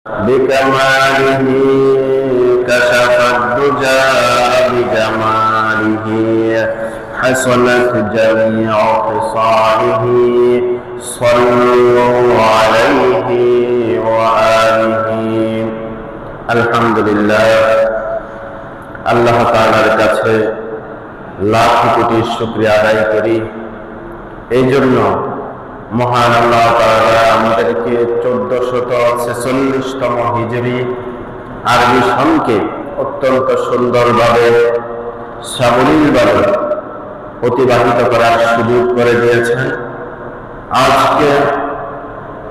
بكماله كشف الدجى بجماله حسنت جميع خصاله صلوا عليه وآله الحمد لله আল্লাহ তাআলার কাছে লাখ কোটি শুকরিয়া আদায় করি। এই জন্য মহান আল্লাহ তাআলা আমাদেরকে 1446তম হিজরি আরবি সনকে অত্যন্ত সুন্দরভাবে সাবলীলভাবে অতিবাহিত করার সুযোগ করে দিয়েছেন। আজকে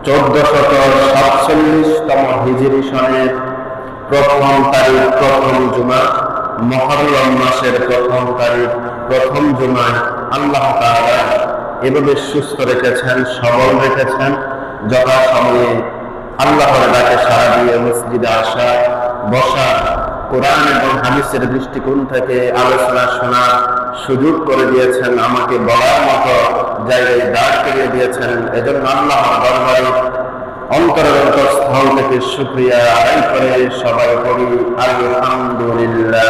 1447তম হিজরি সনের প্রথম তারিখ, প্রথম জুমা, মুহররম মাসের প্রথম তারিখ, প্রথম জুমায় আল্লাহ তাআলা এভাবে সুস্থ রেখেছেন, সবল রেখেছেন। যথাসময়ে আল্লাহর ডাকে সাড়া দিয়ে মসজিদে আসা, বসা, কোরআন এবং হাদিসের দৃষ্টিকোণ থেকে আলোচনা শোনার সুযোগ করে দিয়েছেন। আমাকে বলার মতো জায়গায় দাঁড় করিয়ে দিয়েছেন। এজন্য আল্লাহর দরবারে অন্তরের অন্তঃস্থল থেকে শুকরিয়া আদায় করে সবাই করি আলহামদুলিল্লাহ।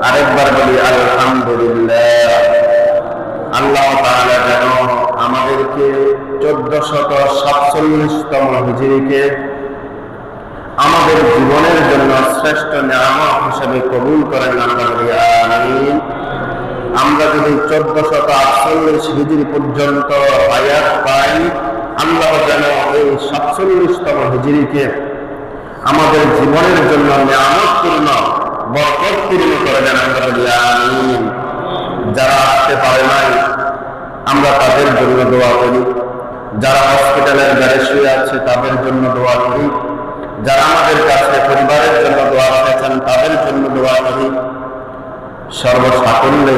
আরেকবার বলি আলহামদুলিল্লাহ। আল্লাহ তাআলা যেন আমাদেরকে 1447তম হিজরিকে আমাদের জীবনের জন্য শ্রেষ্ঠ নিয়ামত হিসেবে কবুল করেন। আমরা বলি আমিন। আমরা যদি 1448 হিজরি পর্যন্ত হায়াত পাই, আল্লাহ যেন এই 47তম হিজরিকে আমাদের জীবনের জন্য নিয়ামতপূর্ণ, বরকতপূর্ণ করে দেন। আমরা বলি আমিন। যারা আসতে পারে নাই আমরা তাদের জন্য দোয়া করি। যারা হসপিটালের বেডে শুয়ে আছে তাদের জন্য দোয়া করি। যারা আমাদের কাছে পরিবারের জন্য দোয়া করেছেন তাদের জন্য দোয়া করি। সর্বসাকল্যে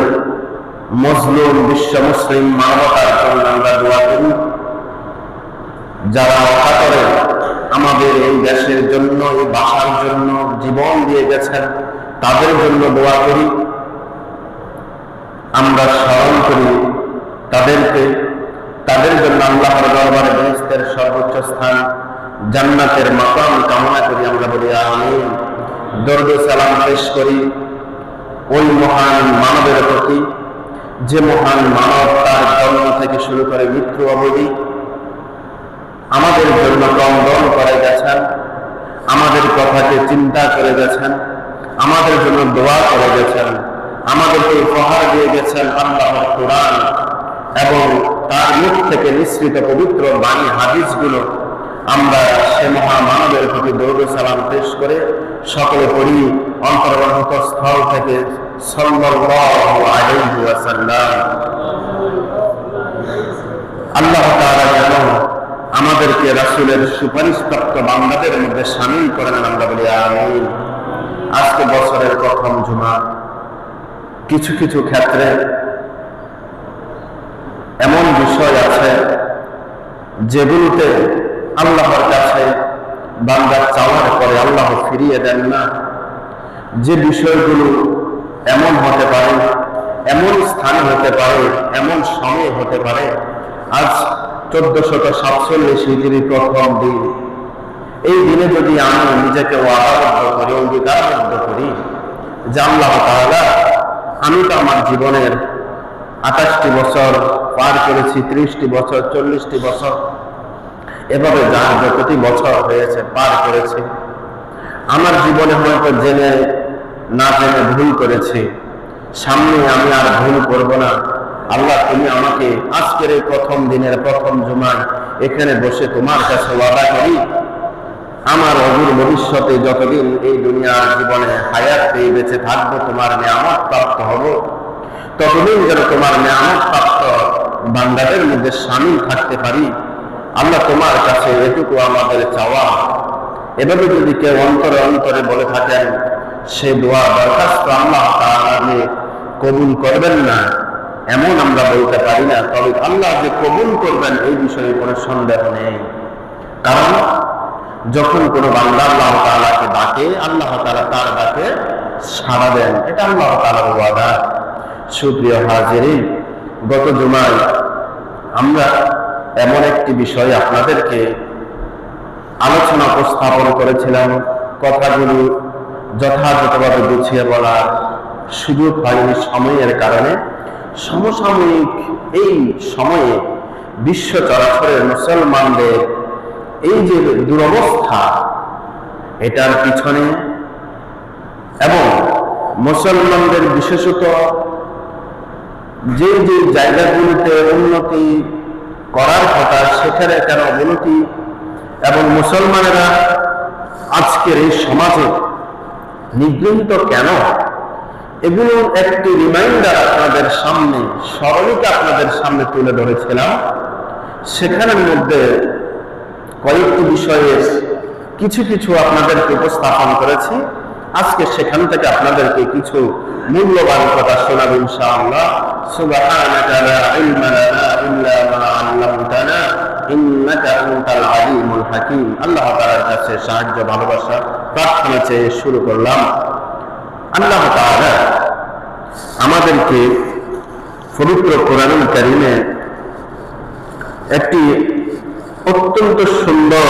মজলুম বিশ্ব মুসলিম মানবতার জন্য আমরা দোয়া করি। যারা অকাতরে আমাদের এই দেশের জন্য, এই ভাষার জন্য জীবন দিয়ে গেছেন তাদের জন্য দোয়া করি। আমরা স্মরণ করি তাদেরকে, তাদের জন্য আল্লাহর দরবারে বেহেশতের সর্বোচ্চ স্থান, জান্নাতের মাকাম কামনা করি। আমরা বলি আমিন। দরুদ ও সালাম পেশ করি ওই মহান মানবের প্রতি যে মহান মানব তার জন্ম থেকে শুরু করে মৃত্যু অবধি আমাদের জন্য ক্রন্দন করে গেছেন, আমাদের কথাকে চিন্তা করে গেছেন, আমাদের জন্য দোয়া করে গেছেন, আমাদেরকে উপহার দিয়ে গেছেন আল্লাহর কোরআন এবং তার মুখ থেকে নিঃসৃত পবিত্র বাণী হাদিসগুলো। আমরা সে মহামানবের প্রতি দরুদ ও সালাম পেশ করে সকলে পড়ি অন্তর্স্থল থেকে সাল্লাল্লাহু আলাইহি ওয়াসাল্লাম। আল্লাহ তাআলা যেন আমাদেরকে রাসূলের সুপারিশপ্রাপ্ত বান্দাদের মধ্যে শামিল করেন। আমরা বলি আমিন। আজকে বছরের প্রথম জুমা। কিছু কিছু ক্ষেত্রে এমন বিষয় আছে যেগুলোতে আল্লাহর কাছে বান্দা চাওয়ার পরে আল্লাহ ফিরিয়ে দেন না। যে বিষয়গুলো এমন হতে পারে, এমন স্থানে হতে পারে, এমন সময় হতে পারে। আজ 1447 হিজরি প্রথম দিন। এই দিনে যদি আমি নিজেকে ওয়াদাবদ্ধ করি, অঙ্গীকারবদ্ধ করি যে আল্লাহ তাআলা, আমি তো আমার জীবনের 28টি বছর পার করেছি, 30টি বছর, 40টি বছর, এভাবে যার যতটি বছর হয়েছে পার করেছি। আমার জীবনে হয়তো জেনে না জেনে ভুল করেছি, সামনে আমি আর ভুল করব না। আল্লাহ, তুমি আমাকে আজকের এই প্রথম দিনের প্রথম জুমায় এখানে বসে তোমার কাছে ওয়াদা করি, আমার অদূর ভবিষ্যতে যতদিন এই দুনিয়ার জীবনে হায়াত পেয়ে বেঁচে থাকবো, তোমার নিয়ামত প্রাপ্ত হব, ততদিন যেন তোমার নিয়ামত প্রাপ্ত বান্দাদের মধ্যে শামিল থাকতে পারি। আল্লাহ, তোমার কাছে এটুকু আমাদের চাওয়া। এভাবে যদি কেউ অন্তরে অন্তরে বলে থাকেন, সে দোয়া দরখাস্ত আল্লাহ তাআলা কবুল করবেন না এমন আমরা বলতে পারি না। তবে আল্লাহ যে কবুল করবেন এই বিষয়ে কোনো সন্দেহ নেই। কারণ যখন কোনো বান্দা আল্লাহ তাআলাকে ডাকে, আল্লাহ তাআলা তার ডাকে সাড়া দেন। এটা আল্লাহ তাআলার ওয়াদা। সুপ্রিয় হাজিরিন, গত জুমায় আমরা এমন একটি বিষয় আপনাদেরকে আলোচনা উপস্থাপন করেছিলাম, কথাগুলো যথাযথভাবে গুছিয়ে বলার সুযোগ হয়নি সময়ের কারণে। সমসাময়িক এই সময়ে বিশ্ব চরাচরের মুসলমানদের এই যে দুরবস্থা, এটার পিছনে এবং মুসলমানদের বিশেষত যে যে জায়গাগুলিতে উন্নতি করার কথা সেখানে কেন অবনতি, এবং মুসলমানেরা আজকের এই সমাজে নিগৃহীত কেন, এগুলোর একটি রিমাইন্ডার আপনাদের সামনে, স্মরণিকা আপনাদের সামনে তুলে ধরেছিলাম। সেখানের মধ্যে কয়েকটি বিষয়ের কিছু কিছু আপনাদেরকে উপস্থাপন করেছি। আজকে সেখান থেকে আপনাদেরকে কিছু মূল্যবান কথা শোনাবো ইনশাআল্লাহ। সুবহানাকা লা ইলমা লানা ইল্লা মা 'আল্লামতানা ইন্নাকা আনতাল আলিমুল হাকীম। আল্লাহ তাআলার কাছে সাহায্য, ভালোবাসা প্রার্থনা চেয়ে শুরু করলাম। আল্লাহ তাআলা আমাদেরকে পবিত্র কোরআনুল কারীমে একটি অত্যন্ত সুন্দর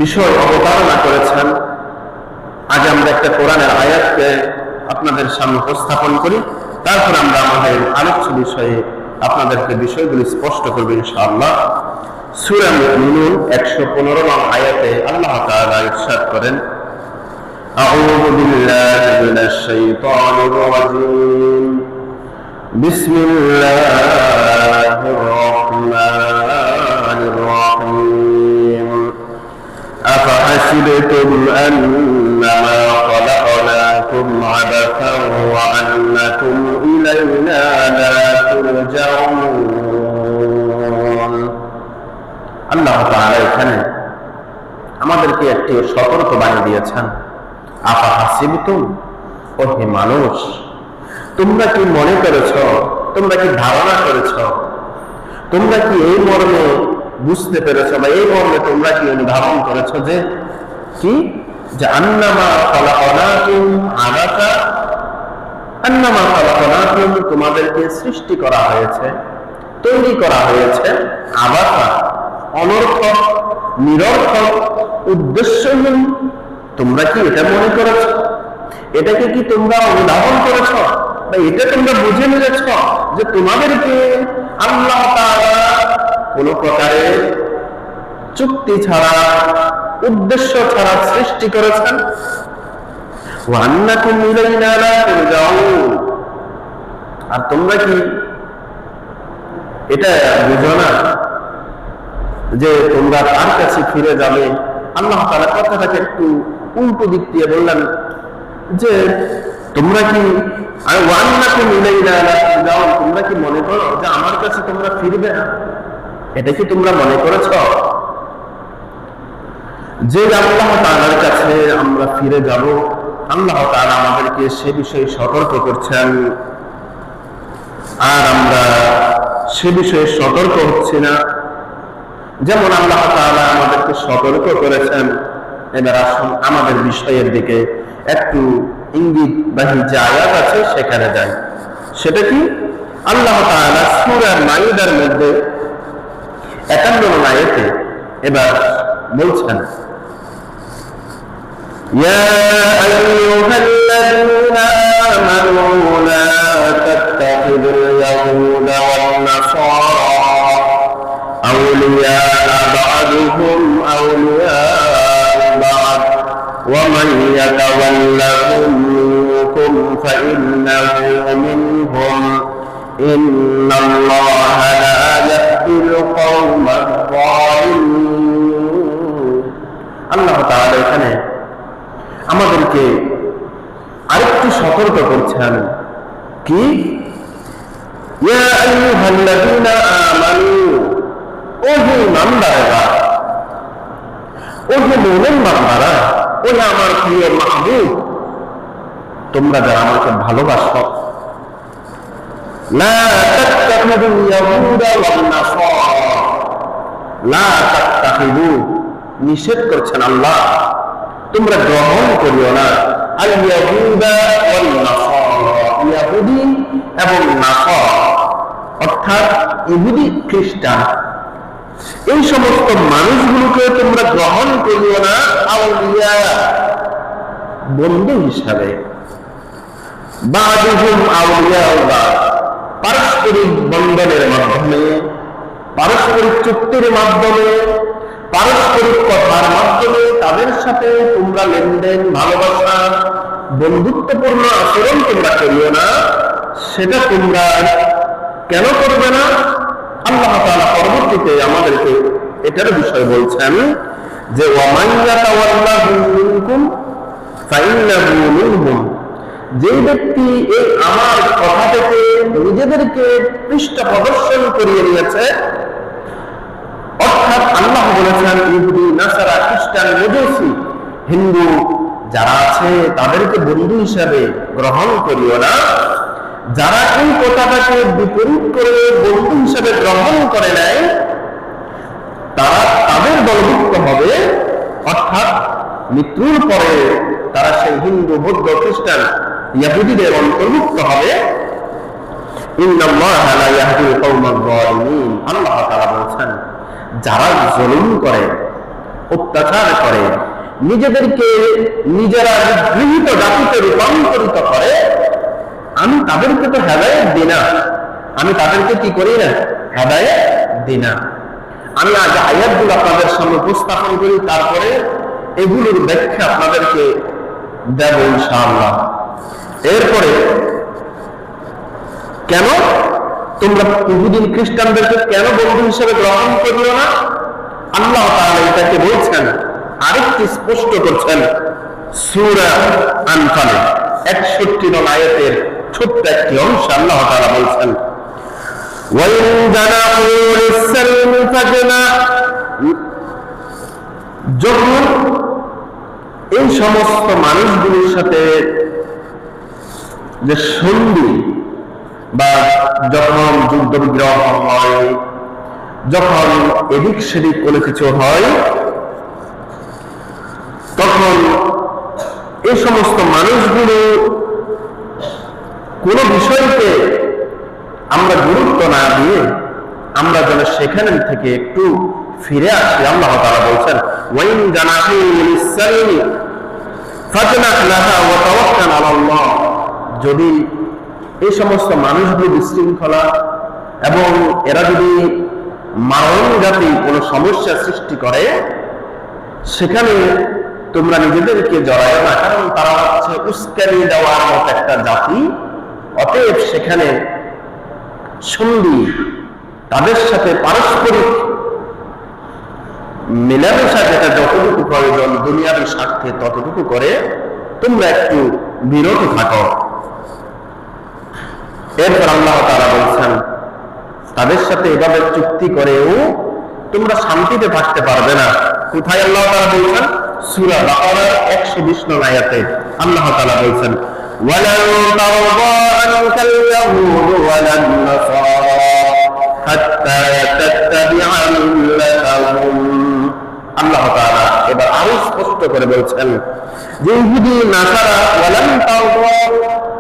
বিষয় অবতারণা করেছেন। আজ আমরা একটা কোরআনের আয়াতকে আপনাদের সামনে উপস্থাপন করি, তারপর আমরা আমাদের আলোচ্য বিষয়ে আপনাদেরকে বিষয়গুলি স্পষ্ট করব ইনশাআল্লাহ। সূরা মুমিনুন 115 নং আয়াতে আল্লাহ তাআলা ইরশাদ করেন, আউযু বিল্লাহি মিনাশ শাইতানির রাজীম, বিসমিল্লাহির রাহমানির রাহিম, আফাহাসিবতুম আন্নামা খলাকনাকুম আবাসান ওয়া আন্নাকুম ইলাইনা লা তুরজাউন। আল্লাহ তাআলা এখানে আমাদেরকে একটি সতর্ক বাণী দিয়েছেন। আফাহাসিবতুম, ও হে মানুষ, তোমরা কি মনে করেছ, তোমরা কি ধারণা করেছ, তোমরা কি এই মর্মে বুঝতে পেরেছ বা এই মর্মে তোমরা কি অনুধাবন করেছ যে কি, যে আন্নামা খালাকনাকুম আবাসা, আন্নামা খালাকনাকুম, তোমাদেরকে সৃষ্টি করা হয়েছে, তৈরি করা হয়েছে আবাসা, অনর্থক, নিরর্থক, উদ্দেশ্যহীন। তোমরা কি এটা মনে করেছ? এটাকে কি তোমরা অনুধাবন করেছ বা এটা তোমরা বুঝে নিয়েছ যে তোমাদেরকে আল্লাহ তাআলা কোন প্রকারের চুক্তি ছাড়া, উদ্দেশ্য ছাড়া সৃষ্টি করেছেন? ওয়া আন্নাকুম ইলাইনা লা তুরজাউন, আর তোমরা কি এটা বুঝো না যে তোমরা তার কাছে ফিরে যাবে? আল্লাহ তাআলা কথাটাকে একটু উল্টো দিক দিয়ে বললেন যে তোমরা কি ওয়া আন্নাকুম ইলাইনা লা তুরজাউন, তোমরা কি মনে করো যে আমার কাছে তোমরা ফিরবে না? এটা কি তোমরা মনে করেছ যে আল্লাহ তাআলার কাছে আমরা ফিরে যাব? আল্লাহ তাআলা আমাদেরকে সে বিষয়ে সতর্ক করছেন, আর আমরা সে বিষয়ে সতর্ক হচ্ছি না। যেমন আল্লাহ তাআলা আমাদেরকে সতর্ক করেছেন, এবার আসুন আমাদের বিষয়ের দিকে একটু ইঙ্গিতবাহী যে আয়াত আছে সেখানে যাই। সেটা কি? আল্লাহ তাআলা সূরা মাইদার মধ্যে 51 নং আয়াতে এবার বলছেন, ইয়া আইয়ুহাল্লাযীনা আমানু লা তাত্তাখিযুল ইয়াহুদা ওয়ান নাসারা আউলিয়া বা'দুহুম আউলিয়া বা'দ ওয়া মান ইয়াতাওয়াল্লাহুম মিনকুম ফাইন্নাহু মিনহুম ইন্নাল্লাহা লা ইয়াহদিল কওমাল যালিমিন। আল্লাহ তাআলা এখানে আমাদেরকে আরেকটু সতর্ক করছেন কি, ইয়া আইয়ুহাল্লাযীনা আমানু, ও হে ইমানদারেরা, ও হে মুমিন বান্দারা, ও হে আমার প্রিয় মাহবুব, তোমরা যারা আমাকে ভালোবাসো, লা তাত্তাখিযু ইয়াহুদা ওয়ান নাসারা, লা তাত্তাখিযু, নিষেধ করছেন আল্লাহ, তোমরা গ্রহণ করিও না আল ইয়াহুদা ওয়ান নাসারা, ইহুদি এবং নাসারা, অর্থাৎ ইহুদি খ্রিস্টান, এই সমস্ত মানুষগুলোকে তোমরা গ্রহণ করিও না আউলিয়া, বন্ধু হিসাবে। বা'দুহুম আউলিয়া বা'দ, পারস্পরিক বন্ধনের মাধ্যমে, পারস্পরিক চুক্তির মাধ্যমে, পারস্পরিক কথার মাধ্যমে তাদের সাথে তোমরা লেনদেন, ভালোবাসা, বন্ধুত্বপূর্ণ আচরণ তোমরা করিও না। সেটা তোমরা কেন করবে না? আল্লাহ তাআলা পরবর্তীতে আমাদেরকে এটার বিষয় বলছেন যে ওয়ামান ইয়াতাওয়াল্লাহু মিনকুম ফাইন্নাহু মিনহুম, যে ব্যক্তি এই আমার কথা থেকে নিজেদেরকে পৃষ্ঠ প্রদর্শন করিয়ে নিয়েছে, অর্থাৎ আল্লাহ বলেছেন ইহুদি, নাসারা, খ্রিস্টান, মজুসি, হিন্দু যারা আছে তাদেরকে বন্ধু হিসাবে গ্রহণ করিও না। যারা এই কথাটাকে বিপরীত করে বন্ধু হিসাবে গ্রহণ করে নেয় তারা তাদের দলভুক্ত হবে, অর্থাৎ মৃত্যুর পরে তারা সেই হিন্দু, বৌদ্ধ, খ্রিস্টান, ইহুদিদের অন্তর্ভুক্ত হবে। ইন্নাল্লাহা লা ইয়াহদিল কওমাল যালিমিন, আল্লাহ তাআলা বলেছেন যারা জুলুম করে, অত্যাচার করে, নিজেদেরকে নিজেরা গৃহীত জাতিতে রূপান্তরিত করে, আমি তাদেরকে তো হেদায়েত দিই না, আমি তাদেরকে কি করি না? হেদায়েত দিই না। আমি আগে আয়াতগুলো আপনাদের সামনে উপস্থাপন করি, তারপরে এগুলোর ব্যাখ্যা আপনাদেরকে দেব ইনশাআল্লাহ। এরপরে কেন তোমরা ইহুদি খ্রিস্টানদেরকে কেন বন্ধু হিসেবে গ্রহণ করিও না? আল্লাহ তাআলা এটাকে বলছেন, আরেকটি স্পষ্ট করছেন সূরা আনফালে 61 নং আয়াতের ছোট্ট একটি অংশ। আল্লাহ তাআলা বলছেন ওয়াইন জানাহু লিস-সালমি ফাজনাহ, যখন এই সমস্ত মানুষগুলোর সাথে যে সন্ধি বা যখন যুদ্ধ বিগ্রহ হয়, যখন এদিক সেদিক কোনো কিছু হয়, তখন এই সমস্ত মানুষগুলো কোন বিষয়কে আমরা গুরুত্ব না দিয়ে আমরা যেন সেখান থেকে একটু ফিরে আসি। আল্লাহ তাআলা বলছেন ওয়াইন জানাহু লিস-সালমি ফাজনাহ লাহা ওয়া তাওয়াক্কাল আলাল্লাহ, যদি এই সমস্ত মানুষগুলো বিশৃঙ্খলা এবং এরা যদি মানবজাতি কোনো সমস্যা সৃষ্টি করে, সেখানে তোমরা নিজেদেরকে জড়ায় না, কারণ তারা হচ্ছে উস্কানি দেওয়ার মতো একটা জাতি। অতএব সেখানে সন্ধি, তাদের সাথে পারস্পরিক মেলামেশা যেটা যতটুকু প্রয়োজন দুনিয়ার স্বার্থে ততটুকু করে তোমরা একটু বিরত থাকো। এরপর আল্লাহ তাআলা বলছেন তাদের সাথে এভাবে চুক্তি করেও তোমরা শান্তিতে থাকতে পারবে না। কোথায় আল্লাহ তাআলা বলছেন? সূরা বাকারার 120 নং আয়াতে আল্লাহ তাআলা বলছেন ওয়ালান তারদা আনকাল ইয়াহুদ ওয়ালান নাসারা হাত্তা তাত্তাবিআ মিল্লাতাহুম। আল্লাহ তাআলা এবার আরো স্পষ্ট করে বলছেন যে ইহুদি, নাসারা ওয়ালান তারদা,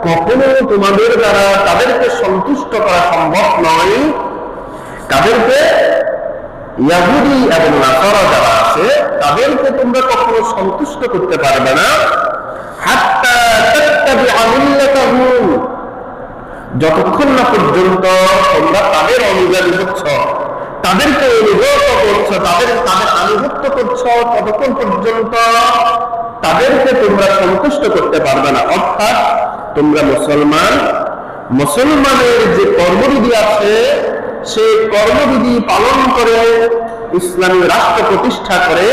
কখনো তোমাদের দ্বারা তাদেরকে সন্তুষ্ট করা সম্ভব নয়। তাদেরকে ইহুদি এবং নাসারা যারা আছে তাদেরকে তোমরা কখনো সন্তুষ্ট করতে পারবে না। হাত্তা তাত্তাবিআ মিল্লাতাহুম, যতক্ষণ না পর্যন্ত তোমরা তাদের অনুযায়ী হচ্ছ, তাদেরকে অনুগত করছো, তাদের আনুগত্য করছো, ততক্ষণ পর্যন্ত তাদেরকে তোমরা সন্তুষ্ট করতে পারবে না। অর্থাৎ তোমরা মুসলমানের যে কর্মবিধি আছে সেই কর্মবিধি পালন করে ইসলামী রাষ্ট্র প্রতিষ্ঠা করে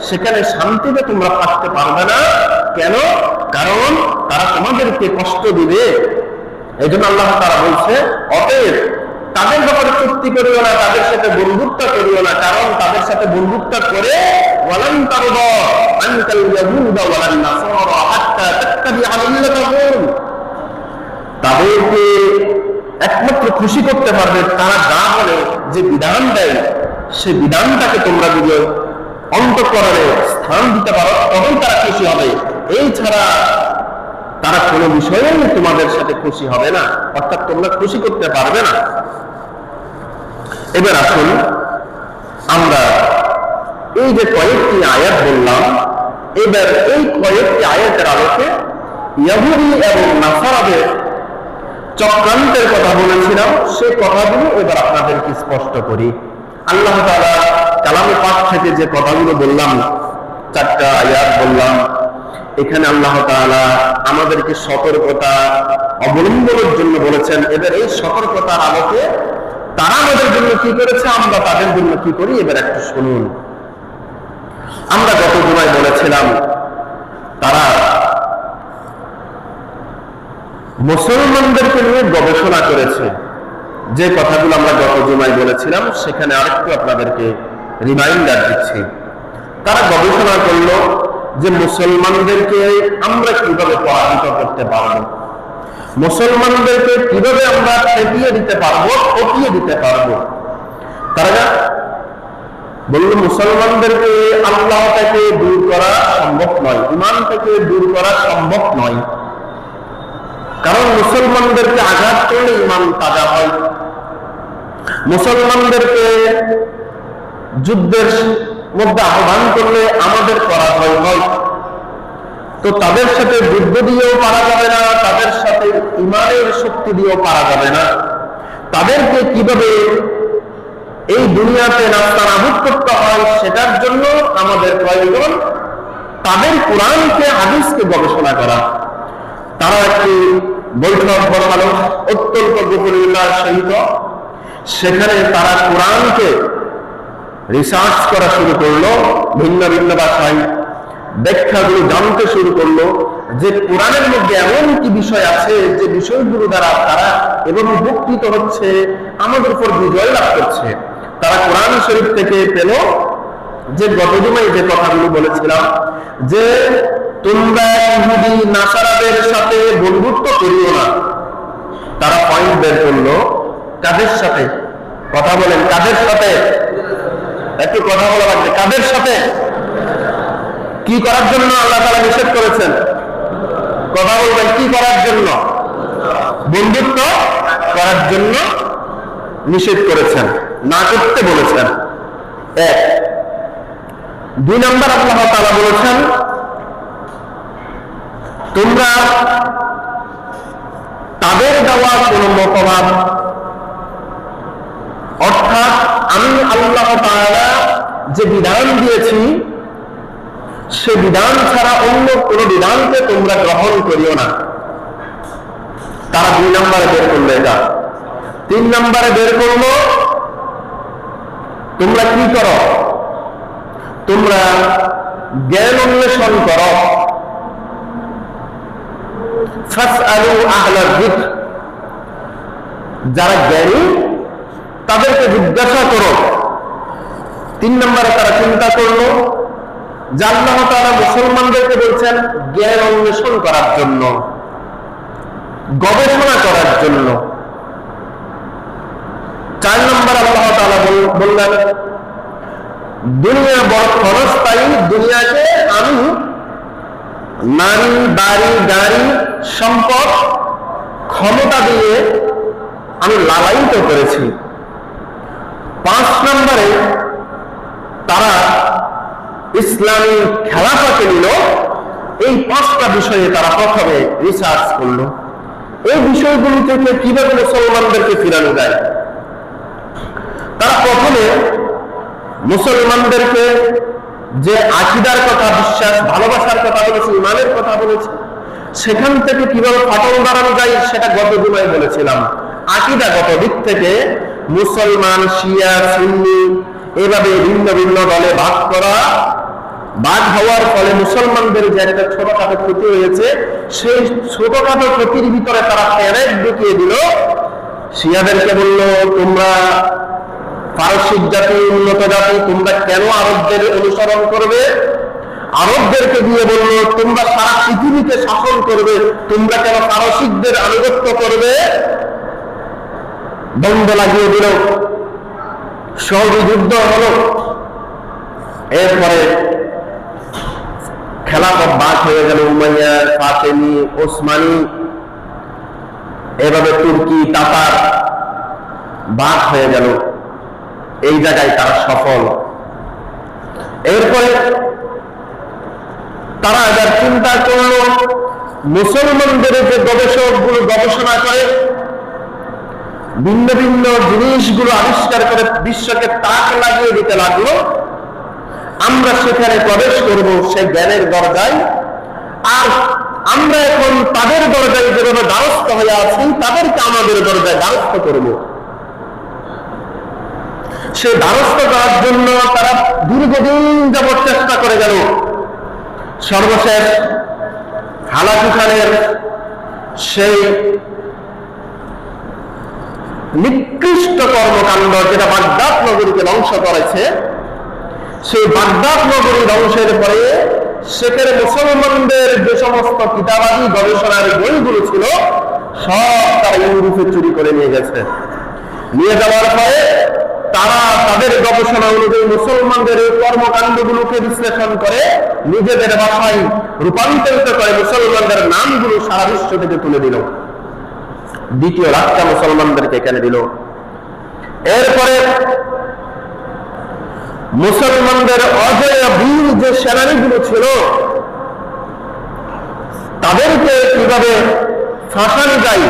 সেখানে শান্তিতে তোমরা থাকতে পারবে না। কেন? কারণ তারা তোমাদেরকে কষ্ট দিবে। এই জন্য আল্লাহ তাআলা বলছে অতএব তাদের ব্যাপারে চুক্তি করিও না, তাদের সাথে বন্ধুত্ব করিও না, কারণ তাদের সাথে বন্ধুত্ব করে ওয়ালান তারদা আনকাল ইয়াহুদ ওয়ালান নাসারা হাত্তা তাত্তাবিআ মিল্লাতাহুম, তাদেরকে একমাত্র খুশি করতে পারবে তারা যা বলে, যে বিধান দেয় সে বিধানটাকে তোমরা যদি অন্তঃকরণে স্থান দিতে পারো তখন তারা খুশি হবে। এই ছাড়া তারা কোনো বিষয়ে তোমাদের সাথে খুশি হবে না, অর্থাৎ তোমরা খুশি করতে পারবে না। এবার আসুন আমরা এই যে কয়েকটি আয়াত বললাম, এবার এই কয়েকটি আয়াতের আলোকে ইহুদি এবং নাসারাদের চক্রান্তের কথা বলেছিলাম, সেই কথাগুলো এবার আপনাদেরকে স্পষ্ট করি। আল্লাহ তাআলা কালামে পাক থেকে যে কথাগুলো বললাম, 4টা আয়াত বললাম, এখানে আল্লাহ তাআলা আমাদেরকে সতর্কতা অবলম্বনের জন্য বলেছেন। এবার এই সতর্কতার আলোকে তারা আমাদের জন্য কি করেছে, আমরা তাদের জন্য কি করি, এবার একটু শুনুন। আমরা গত জুমায় বলেছিলাম তারা মুসলমানদেরকে নিয়ে গবেষণা করেছে। যে কথাগুলো আমরা গত জুমায় বলেছিলাম সেখানে আরেকটু আপনাদেরকে রিমাইন্ডার দিচ্ছি। তারা গবেষণা করলো যে মুসলমানদেরকে আমরা কিভাবে পরাজিত করতে পারবো, মুসলমানদেরকে কিভাবে আমরা ঠেকিয়ে দিতে পারবো, ঠকিয়ে দিতে পারবো। তারা বলল মুসলমানদেরকে আল্লাহ থেকে দূর করা সম্ভব নয়, ঈমান থেকে দূর করা সম্ভব নয়, কারণ মুসলমানদেরকে আঘাত করলে ঈমান তাজা হয়। মুসলমানদেরকে যুদ্ধের মধ্যে আহ্বান করলে আমাদের পরাজয় হয়। তো তাদের সাথে যুদ্ধ দিয়েও পারা যাবে না, তাদের সাথে ঈমানের শক্তি দিয়েও পারা যাবে না। তাদেরকে কিভাবে এই দুনিয়াতে নাস্তানাবুদ করতে হয় সেটার জন্য আমাদের প্রয়োজন তাদের কোরআনকে, হাদিসকে গবেষণা করা। তারা একটি বৈঠক বসালো অত্যন্ত গোপনীয়তার সহিত। সেখানে তারা কোরআনকে রিসার্চ করা শুরু করলো, ভিন্ন ভিন্ন ভাষায় ব্যাখ্যাগুলো জানতে শুরু করলো যে কোরআনের মধ্যে এমন কি বিষয় আছে যে বিষয়গুলো দ্বারা তারা এবং উপকৃত হচ্ছে, আমাদের উপর বিজয় লাভ করছে। তারা কোরআন শরীফ থেকে পেল যে গত জুমায় যে কথাগুলো বলেছিলাম যে তোমরা ইহুদি নাসারাদের সাথে বন্ধুত্ব করিও না। তারা পয়েন্ট বের করলো কাদের সাথে, কথা বলেন কাদের সাথে, একটু কথা বলা লাগবে, কাদের সাথে, কি করার জন্য আল্লাহ তাআলা নিষেধ করেছেন, কথা বলবেন, কি করার জন্য, বন্ধুত্ব করার জন্য নিষেধ করেছেন, না করতে বলেছেন। 1 2 নম্বর আল্লাহ তাআলা বলেছেন তোমরা তাদের দেওয়া কোন মতবাদ, অর্থাৎ আমি আল্লাহ তাআলা যে বিধান দিয়েছি সে বিধান ছাড়া অন্য কোন বিধানকে তোমরা গ্রহণ করিও না। তারা 2 নম্বরে বের করলো এটা। 3 নম্বরে বের করলো তোমরা কি করো, তোমরা জ্ঞান অন্বেষণ করো। ফাসআলু আহলাল যিকর, যারা জ্ঞানী তাদেরকে জিজ্ঞাসা করো। 3 নম্বরে তারা চিন্তা করলো যে আল্লাহ তাআলা মুসলমানদেরকে বলছেন জ্ঞান অন্বেষণ করার জন্য, গবেষণা করার জন্য। 4 নম্বর আল্লাহ তাআলা বললেন দুনিয়া বড় ক্ষণস্থায়ী, দুনিয়াকে আমি নারী, বাড়ি, গাড়ি, সম্পদ, ক্ষমতা দিয়ে আমি লালায়িত করেছি। 5 নম্বরে তারা ইসলামী খেলাফাকে নিল। এই 5টা বিষয়ে তারা প্রথমে রিসার্চ করলো, এই বিষয়গুলো থেকে কিভাবে মুসলমানদেরকে ফিরানো যায়। তারা প্রথমে মুসলমানদেরকে যে আকীদার কথা, বিশ্বাস, ভালোবাসার কথা বলেছে, ঈমানের কথা বলেছে, সেখান থেকে কিভাবে ফাটল বাড়ানো যায় সেটা গত জুমায় বলেছিলাম। আকীদাগত দিক থেকে মুসলমান, শিয়া, সুন্নি এভাবে ভিন্ন ভিন্ন দলে ভাগ করা, ভাগ হওয়ার ফলে মুসলমানদের যে একটা ছোটখাটো ক্ষতি হয়েছে, সেই ছোটখাটো ক্ষতির ভিতরে তারা প্যারেড ঢুকিয়ে দিল। শিয়াদেরকে বলল তোমরা পারসিক জাতি, উন্নত জাতি, তোমরা কেন আরবদের অনুসরণ করবে? আরবদেরকে দিয়ে বলল তোমরা সারা পৃথিবীতে শাসন করবে, তোমরা কেন পারসিকদের আনুগত্য করবে? দ্বন্দ্ব লাগিয়ে দিল, সৌদি যুদ্ধ হলো। এরপরে খেলাফত ভাগ হয়ে গেল, উমাইয়া, ফাতেমি, ওসমানী, এভাবে তুর্কি, তাতার ভাগ হয়ে গেল। এই জায়গায় তারা সফল। এরপরে তারা এবার চিন্তা করলো, মুসলমানদের যে গবেষকগুলো গবেষণা করে ভিন্ন ভিন্ন জিনিসগুলো আবিষ্কার করে বিশ্বকে তাক লাগিয়ে দিতে লাগলো, আমরা সেখানে প্রবেশ করব সে জ্ঞানের দরজায়। আর আমরা এখন তাদের দরজায় যেভাবে দ্বারস্থ হয়ে আছি, তাদেরকে আমাদের দরজায় দ্বারস্থ করব। সে দ্বারস্থ করার জন্য তারা দীর্ঘদিন যাবৎ চেষ্টা করে গেল। সর্বশেষ হালাকু খানের সেই নিকৃষ্ট কর্মকাণ্ড, যেটা বাগদাদ নগরীকে ধ্বংস করেছে, সেই বাগদাদ নগরী ধ্বংসের পরে সেখানে মুসলমানদের যে সমস্ত কিতাবাদি গবেষণার বইগুলো ছিল সব তারা ইউরোপে চুরি করে নিয়ে গেছে। নিয়ে যাওয়ার পরে তারা তাদের গবেষণা অনুযায়ী মুসলমানদের এই কর্মকাণ্ডগুলোকে বিশ্লেষণ করে নিজেদের ভাষায় রূপান্তরিত করে মুসলমানদের নামগুলো সারা বিশ্ব থেকে তুলে দিল, দ্বিতীয় রাষ্ট্র মুসলমানদেরকে এখানে দিল। এরপরে মুসলমানদের অজয় বীর যে সেনানীগুলো ছিল তাদেরকে কিভাবে ফাঁসানো যায়,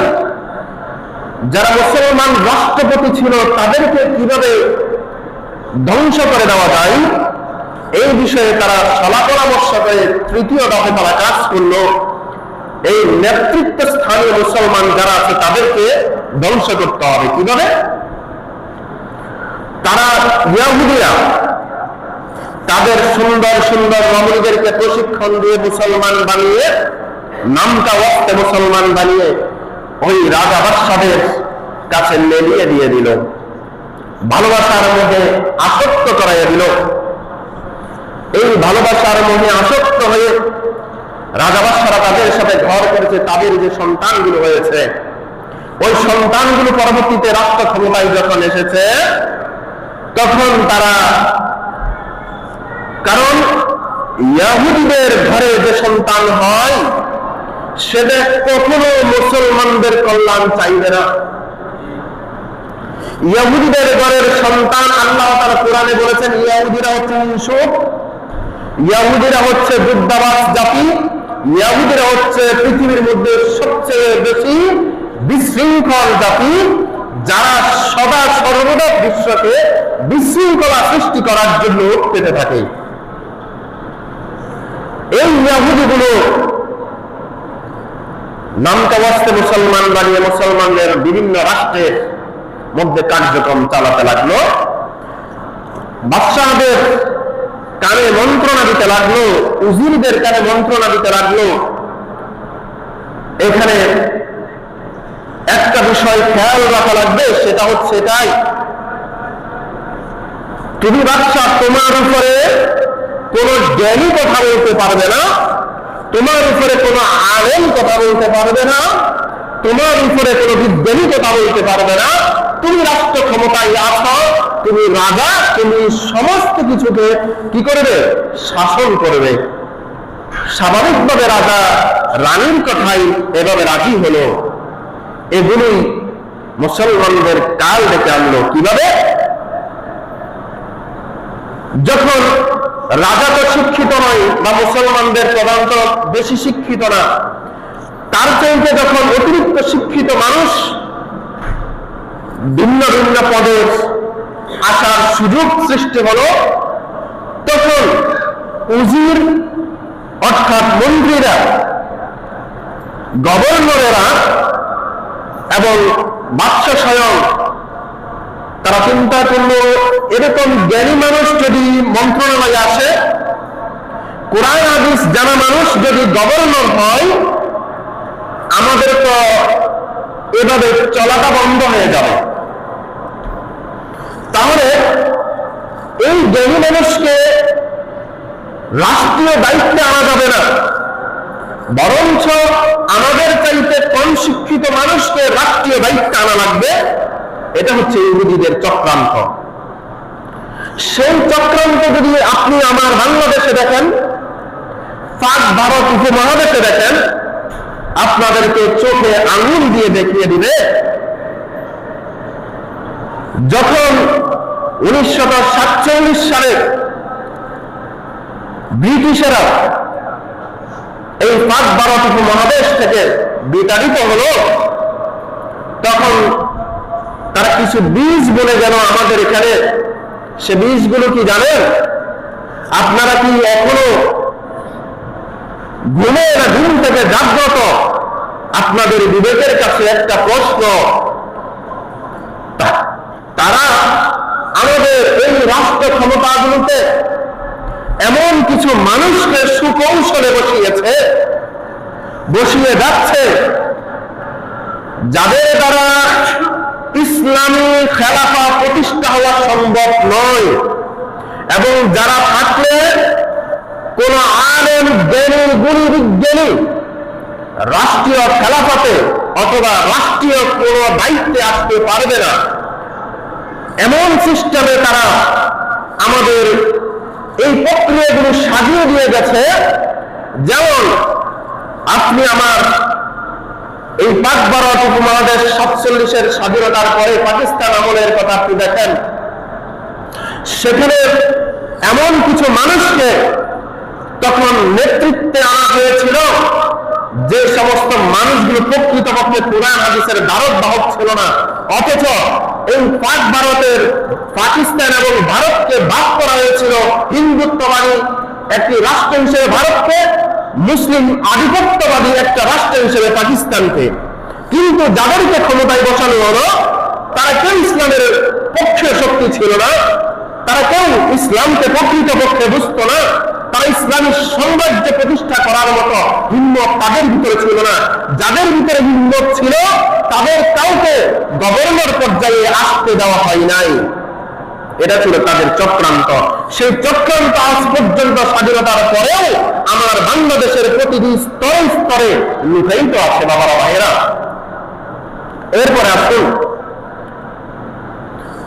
যারা মুসলমান রাষ্ট্রপতি ছিল তাদেরকে কিভাবে ধ্বংস করে দেওয়া যায়, এই বিষয়ে তারা সলা পরামর্শ করে তৃতীয় দফে তারা কাজ করলো। এই নেতৃত্ব স্থানীয় মুসলমান যারা আছে তাদেরকে ধ্বংস করতে হবে। কিভাবে? তারা ইহুদিরা তাদের সুন্দর সুন্দর রমণীদেরকে প্রশিক্ষণ দিয়ে মুসলমান বানিয়ে, নামটা ওয়াক্তে মুসলমান বানিয়ে ওই রাজা বাদশাদের কাছে লেলিয়ে দিয়ে দিল, ভালোবাসার মধ্যে আসক্ত করাইয়া দিল। এই ভালোবাসার মধ্যে আসক্ত হয়ে রাজা বাদশারা তাদের সাথে ঘর করেছে। তাদের যে সন্তানগুলো হয়েছে, ওই সন্তানগুলো পরবর্তীতে রাষ্ট্র ক্ষমতায় যখন এসেছে তখন তারা, কারণ ইহুদিদের ঘরে যে সন্তান হয় সেটা কখনো মুসলমানদের কল্যাণ চাইবে না। ইহুদিদের ঘরের সন্তান, আল্লাহ তাআলা কোরআনে বলেছেন ইহুদিরা হচ্ছে হিংসুক, ইহুদিরা হচ্ছে যুদ্ধাবাজ জাতি, ইহুদিরা হচ্ছে পৃথিবীর মধ্যে সবচেয়ে বেশি বিশৃঙ্খল জাতি, যারা সদা সর্বদা বিশ্বকে বিশৃঙ্খলা সৃষ্টি করার জন্য পেতে থাকে। এই ইহুদিগুলো নামটা ওয়াস্তে মুসলমান বানিয়ে মুসলমানদের বিভিন্ন রাষ্ট্রের মধ্যে কার্যক্রম চালাতে লাগলো, বাদশাহদের কানে মন্ত্রণা দিতে লাগলো, উজিরদের কানে মন্ত্রণা দিতে লাগলো। এখানে একটা বিষয় খেয়াল রাখা লাগবে, সেটা হচ্ছে এটাই, তুমি বাদশাহ, তোমার উপরে কোন জ্ঞানী কথা বলতে পারবে না, তোমার উপরে কোন আলেম কথা বলতে পারবে না, তোমার উপরে কোন বিজ্ঞানী কথা বলতে পারবে না। তুমি রাষ্ট্র ক্ষমতায় আছো, তুমি রাজা, তুমি সমস্ত কিছুকে কি করবে? শাসন করবে। স্বাভাবিকভাবে রাজা রানীর কথাই এভাবে রাজি হলো। এগুলোই মুসলমানদের কাল ডেকে আনলো। কিভাবে? যখন রাজা তো শিক্ষিত নয়, বা মুসলমানদের প্রধানত বেশি শিক্ষিত না, তার চাইতে যখন অতিরিক্ত শিক্ষিত মানুষ ভিন্ন ভিন্ন পদে আসার সুযোগ সৃষ্টি হলো, তখন উজির অর্থাৎ মন্ত্রীরা, গভর্নরেরা এবং বাদশা স্বয়ং তারা চিন্তা করলো, এরকম জ্ঞানী মানুষ যদি মন্ত্রণালয়ে আসে, কোরআন হাদিস জানা মানুষ যদি গভর্নর হয়, আমাদের তো এভাবে চলাটা বন্ধ হয়ে যাবে। তাহলে এই জ্ঞানী মানুষকে রাষ্ট্রীয় দায়িত্বে আনা যাবে না, বরঞ্চ আমাদের চাইতে কম শিক্ষিত মানুষকে রাষ্ট্রীয় দায়িত্বে আনা লাগবে। এটা হচ্ছে ইহুদিদের চক্রান্ত। সেই চক্রান্ত যদি আপনি আমার বাংলাদেশে দেখেন, পাক ভারত উপমহাদেশে দেখেন, আপনাদেরকে চোখে আঙুল দিয়ে দেখিয়ে দিবে। যখন 1947 সালে ব্রিটিশেরা এই পাক ভারত উপমহাদেশ থেকে বিতাড়িত হলো, তখন তারা কিছু বীজ বলে যেন আমাদের এখানে, সে বীজগুলো কি জানেন? আপনারা কি এখনো ঘুমে না ঘুম থেকে জাগ্রত? আপনাদের বিবেকের কাছে একটা প্রশ্ন। তারা আমাদের এই রাষ্ট্র ক্ষমতাগুলোতে এমন কিছু মানুষকে সুকৌশলে বসিয়ে যাচ্ছে, যাদের দ্বারা ইসলামী খেলাফা প্রতিষ্ঠা হওয়া সম্ভব নয়, এবং যারা থাকলে কোন আলেম জ্ঞানী গুণী বিজ্ঞানী রাষ্ট্রীয় খেলাফাতে অথবা রাষ্ট্রীয় কোন দায়িত্বে আসতে পারবে না, এমন সিস্টেমে তারা আমাদের এই প্রক্রিয়াগুলো সাজিয়ে দিয়ে গেছে। যেমন আপনি আমার এই পাক ভারত উপমহাদেশ 47-এর স্বাধীনতার পরে পাকিস্তান আমলের কথা আপনি দেখেন, সেখানে এমন কিছু মানুষকে তখন নেতৃত্বে আনা হয়েছিল, যে সমস্ত মানুষগুলো প্রকৃতপক্ষে কুরআন হাদিসের ধারক বাহক ছিল না, অথচ এই পাক ভারতের পাকিস্তান এবং ভারতকে ভাগ করা হয়েছিল হিন্দুত্ববাদী একটি রাষ্ট্র হিসেবে ভারতকে, মুসলিম আধিপত্যবাদী একটা রাষ্ট্র হিসেবে পাকিস্তানকে। কিন্তু যাদেরকে ক্ষমতায় বসানো হলো, তারা কেউ ইসলামের পক্ষে শক্তি ছিল না, তারা কেউ ইসলামকে প্রকৃতপক্ষে বুঝতো না, তারা ইসলামী সাম্রাজ্য প্রতিষ্ঠা করার মতো হিম্মত তাদের ভিতরে ছিল না। যাদের ভিতরে হিম্মত ছিল, তাদের কাউকে গভর্নর পর্যায়ে আসতে দেওয়া হয় নাই। এটা ছিল তাদের চক্রান্ত। সেই চক্রান্ত আজ পর্যন্ত স্বাধীনতার পরেও আমার বাংলাদেশের প্রতিটি স্তরে স্তরে লুকায়িত আছে বাবারা ভাইয়েরা। এরপরে আসুন,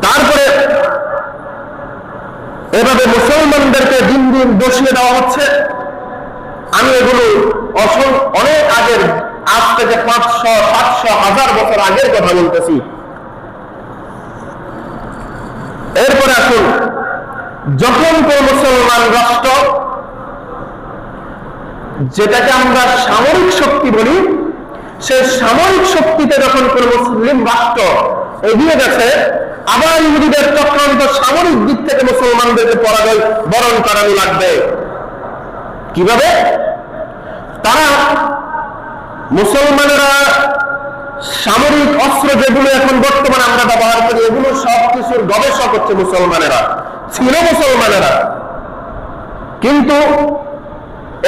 তারপরে এভাবে মুসলমানদেরকে দিন দিন বসিয়ে দেওয়া হচ্ছে। আমি এগুলো অনেক আগের, আজ থেকে 500, 700, 1000 বছর আগের কথা বলতেছি। এরপরে আসুন, যখন কোন মুসলমান রাষ্ট্র, যেটাকে আমরা সামরিক শক্তি বলি, সেই সামরিক শক্তিতে যখন কোন মুসলিম রাষ্ট্র এগিয়ে গেছে, আবার ইহুদিদের চক্রান্ত সামরিক দিক থেকে মুসলমানদেরকে পরাজয় বরণ করানো লাগবে। কিভাবে? তারা মুসলমানেরা সামরিক অস্ত্র যেগুলো এখন বর্তমানে আমরা ব্যবহার করি, এগুলো সব কিছুর গবেষক হচ্ছে মুসলমানেরা, ছিল মুসলমানেরা, কিন্তু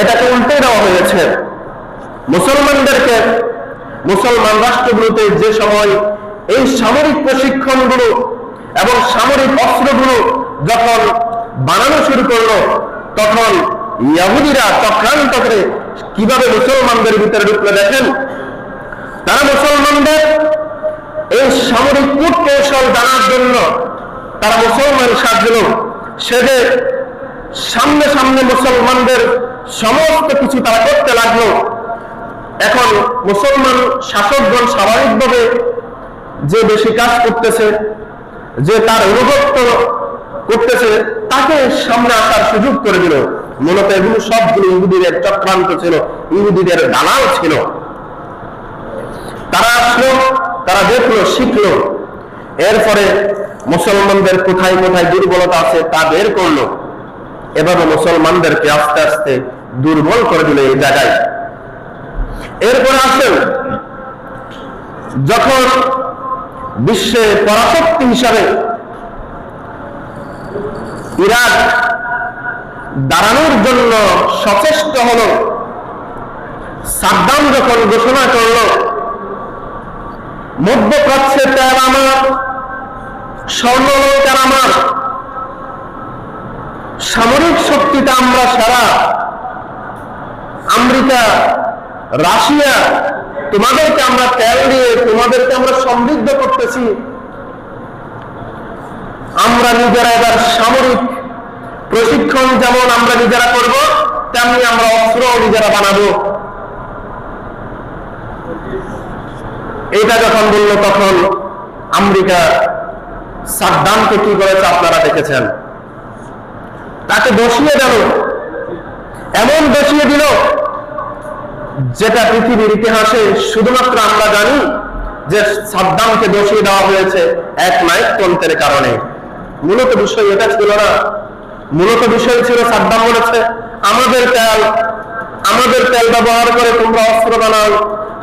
এটাকে উল্টে দেওয়া হয়েছে। মুসলমানদেরকে মুসলমান রাষ্ট্রগুলোতে যে সময় এই সামরিক প্রশিক্ষণগুলো এবং সামরিক অস্ত্রগুলো যখন বানানো শুরু করলো, তখন ইহুদিরা চক্রান্ত করে কিভাবে মুসলমানদের ভিতরে ঢুকলো দেখেন। তারা মুসলমানদের এই সামরিক কূট কৌশল জানার জন্য তারা মুসলমান সাজলো, সেজে সামনে সামনে মুসলমানদের সমস্ত কিছু তারা করতে লাগলো। এখন মুসলমান শাসকগণ স্বাভাবিকভাবে যে বেশি কাজ করতেছে, যে তার অনুগত্য করতেছে, তাকে সামনে আসার সুযোগ করে দিল। মূলত এগুলো সবগুলো ইহুদিদের চক্রান্ত ছিল, ইহুদিদের দালাল ছিল। তারা আসলো, তারা দেখলো, শিখলো, এরপরে মুসলমানদের কোথায় কোথায় দুর্বলতা আছে তা বের করলো। এভাবে মুসলমানদেরকে আস্তে আস্তে দুর্বল করে দিল এই জায়গায়। এরপরে আসেন, যখন বিশ্বে পরাশক্তি হিসাবে ইরাক দাঁড়ানোর জন্য সচেষ্ট হলো, সাদ্দাম যখন ঘোষণা করলো মধ্যপ্রাচ্যে তেল আমার, স্বর্ণলঙ্কার আমার, সামরিক শক্তিতে আমরা সারা, আমেরিকা, রাশিয়া, তোমাদেরকে আমরা তেল দিয়ে তোমাদেরকে আমরা সমৃদ্ধ করতেছি, আমরা নিজেরা এবার সামরিক প্রশিক্ষণ যেমন আমরা নিজেরা করব, তেমনি আমরা অস্ত্র নিজেরা বানাবো। এটা যখন বলল, তখন আমেরিকা সাদ্দামকে কি করেছে আপনারা দেখেছেন। তাকে বসিয়ে দিল, এমন বসিয়ে দিল যেটা পৃথিবীর ইতিহাসে শুধুমাত্র আমরা জানি যে সাদ্দামকে বসিয়ে দেওয়া হয়েছে এক নায়কতন্ত্রের কারণে। মূলত বিষয় এটা ছিল না। মূলত বিষয় ছিল সাদ্দাম বলেছে আমাদের তেল ব্যবহার করে তোমরা অস্ত্র বানাও,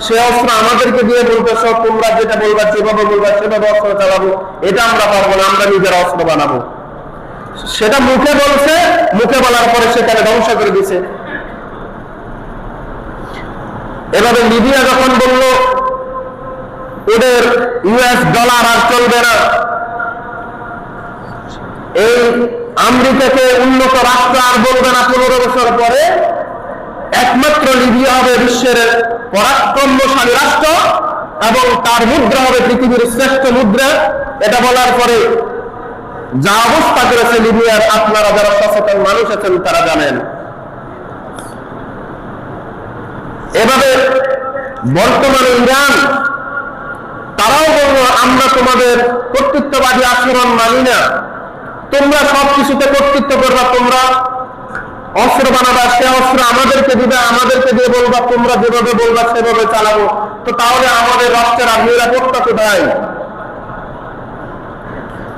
সে অস্ত্র আমাদেরকে দিয়ে বলতেছ তোমরা যেটা বলবা যেভাবে বলবা সেভাবে অস্ত্র চালাবো, এটা আমরা পারবো না, আমরা নিজেরা অস্ত্র বানাবো। সেটা মুখে বলছে, মুখে বলার পরে সেটাকে ধ্বংস করে দিছে। এভাবে লিবিয়া যখন বলল ওদের US ডলার আর চলবে না, এই আমেরিকাকে উন্নত রাষ্ট্র আর বলবে না, 15 বছর পরে একমাত্র লিবিয়া হবে বিশ্বের পরাক্রমশালী রাষ্ট্র এবং তার মুদ্রা হবে পৃথিবীর শ্রেষ্ঠ মুদ্রা। এটা বলার পরে যা অবস্থা করেছে লিবিয়ার, আপনারা যারা সচেতন মানুষ আছেন তারা জানেন। এভাবে বর্তমানে ইরান তারাও বলল আমরা তোমাদের কর্তৃত্ববাদী আচরণ মানি না, তোমরা সবকিছুতে কর্তৃত্ব করবা, তোমরা অস্ত্র বানাবা, সে অস্ত্র আমাদেরকে দিবে, আমাদেরকে দিয়ে বলবা তোমরা যেভাবে বলবা সেভাবে চালাবো। তো তাহলে আমাদের রাষ্ট্রের আর নিরাপত্তা কোথায়?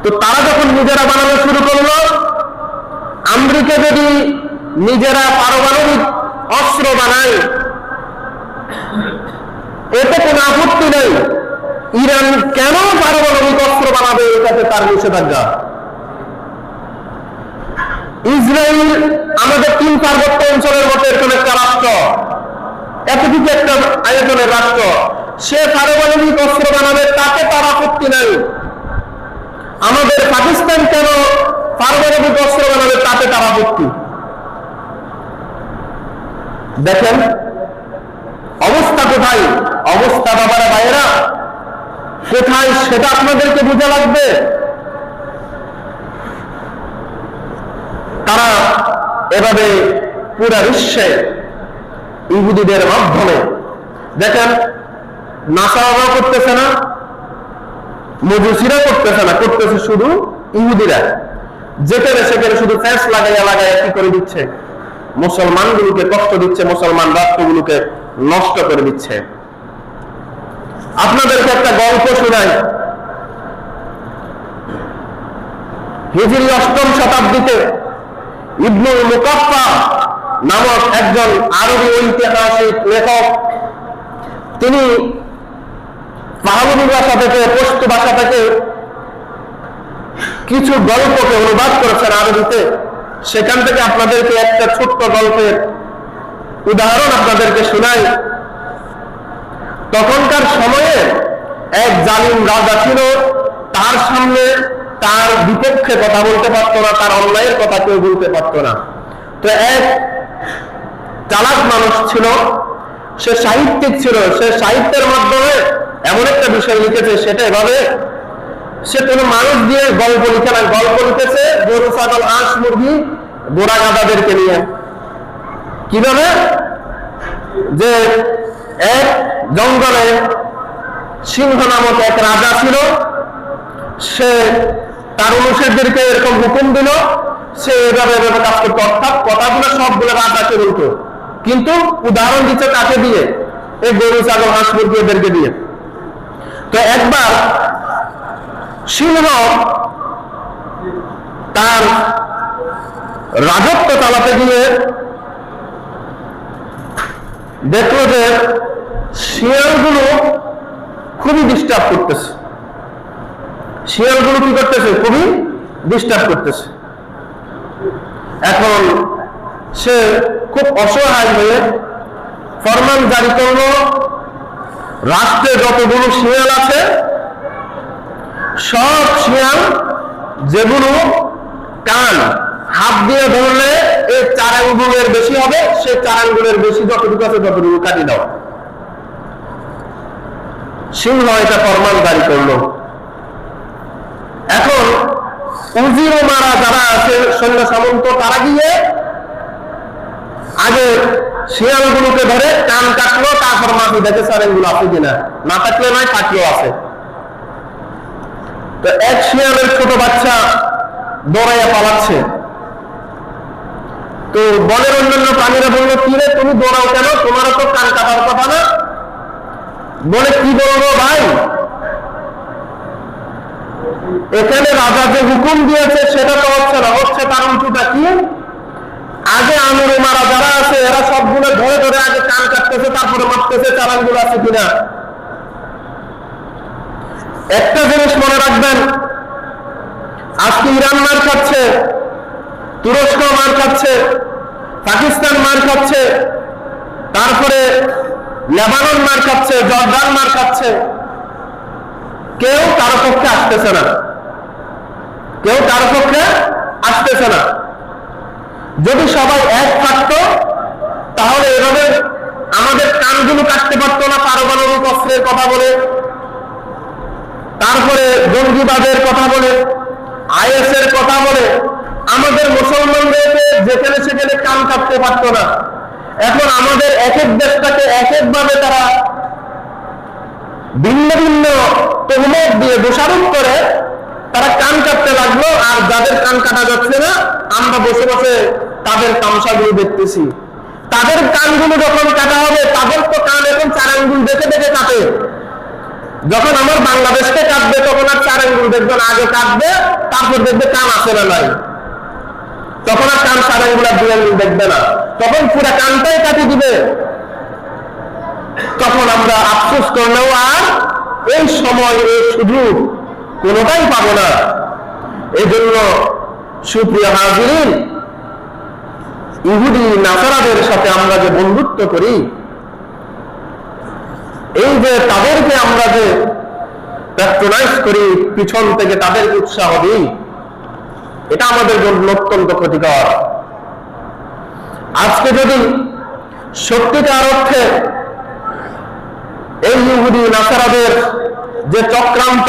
তো তারা যখন নিজেরা বানানো শুরু করলো, আমেরিকা যদি নিজেরা পারমাণবিক অস্ত্র বানায় এতে কোনো আপত্তি নেই, ইরান কেন পারমাণবিক অস্ত্র বানাবে এটাতে তার নিষেধাজ্ঞা। ইসরায়েল আমাদের 3 পার্বত্য অঞ্চলের মতো এরকম একটা রাষ্ট্র, এতটুকু একটা আয়তনের রাষ্ট্র, সে পারমাণবিক অস্ত্র বানাবে তাতে তার আপত্তি নাই। আমাদের পাকিস্তান কেন পারমাণবিক অস্ত্র বানাবে তাতে তার আপত্তি। দেখেন অবস্থা কোথায়, অবস্থা বাবারা ভাইয়েরা কোথায় সেটা আপনাদেরকে বুঝা লাগবে। তারা এভাবে পুরা বিশ্বে ইহুদিদের মাধ্যমে, দেখেন নাসারাও করতেছে না, মজুসিরা করতেছে না, করতেছে শুধু ইহুদিরা। যেখানে সেখানে শুধু ফ্যাস লাগাইয়া লাগাইয়া কি করে দিচ্ছে, মুসলমানগুলোকে কষ্ট দিচ্ছে, মুসলমান রাষ্ট্রগুলোকে নষ্ট করে দিচ্ছে। আপনাদেরকে একটা গল্প শোনাই। হিজরি 8ম শতাব্দীতে ইবনুল মুকাফফা নামক একজন আরবি ঐতিহাসিক লেখক, তিনি পাহাড়ি ভাষা থেকে, পশতু ভাষা থেকে কিছু গল্পকে অনুবাদ করেছেন আরবিতে। সেখান থেকে আপনাদেরকে একটা ছোট্ট গল্পের উদাহরণ আপনাদেরকে শোনাই। তখনকার সময়ে এক জালিম রাজা ছিল, তার সামনে তার বিপক্ষে কথা বলতে পারত না, তার অন্যায়ের কথা কেউ বলতে পারত না। তো এক চালাক মানুষ ছিল, সে সাহিত্যিক ছিল, সে সাহিত্যের মাধ্যমে এমন একটা বিষয় লিখেছে, সেটা এভাবে, সে কোনো মানুষ দিয়ে গল্প লিখে না, গল্প লিখেছে গরু, ছাগল, হাঁস, মুরগি, গোড়া গাদাদেরকে নিয়ে। কিভাবে? যে এক জঙ্গলে সিংহ নামক এক রাজা ছিল, সে তার অনুসারীদেরকে এরকম হুকুম দিল, সে এভাবে এভাবে কাজ করতো। অর্থাৎ কথাগুলো সবগুলো রাজাকে বলতো, কিন্তু উদাহরণ দিচ্ছে কাকে দিয়ে? এই গরু, ছাগল, হাঁস, মুরগি এদেরকে দিয়ে। তো একবার সিংহ তার রাজত্ব চালাতে গিয়ে দেখলো যে শিয়ালগুলো খুবই ডিস্টার্ব করতেছে। শিয়ালগুলো কি করতেছে? খুবই ডিস্টার্ব করতেছে। এখন সে খুব অসহায় হয়ে ফরমান জারি করলো, রাষ্ট্রে যতগুলো শিয়াল আছে সব শিয়াল যেগুলো কান হাত দিয়ে ধরলে এই 4 আঙ্গুলের বেশি হবে, সে 4 আঙ্গুলের বেশি যতটুকু আছে ততটুকু কাটি দাও। সিংহ এটা ফরমান জারি করলো। এখন উজির মারা যারা আছে সৈন্য সামন্ত, তারা গিয়ে আগে শিয়ালগুলোকে ধরে কান কাটলো, তারপর মাটি দেখে 4 আঙ্গুল আছে কিনা, না থাকলে নয়, থাকলেও আছে। তো এক শিয়ালের ছোট বাচ্চা দৌড়াইয়া পালাচ্ছে। তো বনের অন্যান্য প্রাণীরা বললো, কি রে তুমি দৌড়াও কেন, তোমারও তো কান কাটার কথা না? বলে, কি বলবো ভাই, এখানে রাজা যে হুকুম দিয়েছে সেটা তো হচ্ছে না, হচ্ছে তার উল্টোটা কি, আগে আমির উমারা যারা আছে এরা সবগুলো ধরে ধরে আগে কান কাটতেছে, তারপরে মারতেছে চালানগুলো আছে কিনা। একটা জিনিস মনে রাখবেন, আজকে ইরান মার খাচ্ছে, তুরস্ক মার খাচ্ছে, পাকিস্তান মার খাচ্ছে, তারপরে লেবানন মার খাচ্ছে, জর্দান মার খাচ্ছে, কেউ কারো পক্ষে আসতেছে না, কেউ কারো পক্ষে আসতেছে না। যদি সবাই এক থাকতো তাহলে এভাবে আমাদের কানগুলো কাটতে পারতো না পারমাণবিক অস্ত্রের কথা বলে, তারপরে জঙ্গিবাদের কথা বলে, আইএস এর কথা বলে, আমাদের মুসলমানদেরকে যেখানে সেখানে কান কাটতে পারতো না। এখন আমাদের এক এক দেশটাকে এক একভাবে তারা ভিন্ন ভিন্ন তহমত দিয়ে দোষারোপ করে তারা কান কাটতে লাগলো, আর যাদের কান কাটা যাচ্ছে না আমরা বসে বসে তাদের তামসাগুলো দেখতেছি। তাদের কানগুলো যখন কাটা হবে, তাদের তো কান এখন 4 আঙ্গুল দেখে দেখে কাটে। যখন আমার বাংলাদেশকে কাটবে তখন আর 4 আঙ্গুল দেখবে না, আগে কাটবে তারপর দেখবে কান আছে না নাই, তখন আর কান 4 আঙ্গুল আর 2 আঙ্গুল দেখবে না, তখন পুরো কানটাই কাটি দিবে। তখন আমরা আফসোস করলেও আর এই সময় এই সুযোগ কোনোটাই পাবো না। এই জন্য সুপ্রিয় হাজিরিন, ইহুদি নাসারাদের সাথে আমরা যে বন্ধুত্ব করি, এই যে তাদেরকে আমরা যে প্যাট্রোনাইজ করি, পিছন থেকে তাদেরকে উৎসাহ দিই, এটা আমাদের জন্য অত্যন্ত ক্ষতিকর। আজকে যদি সত্যিকার অর্থে এই ইহুদি নাসারাদের যে চক্রান্ত,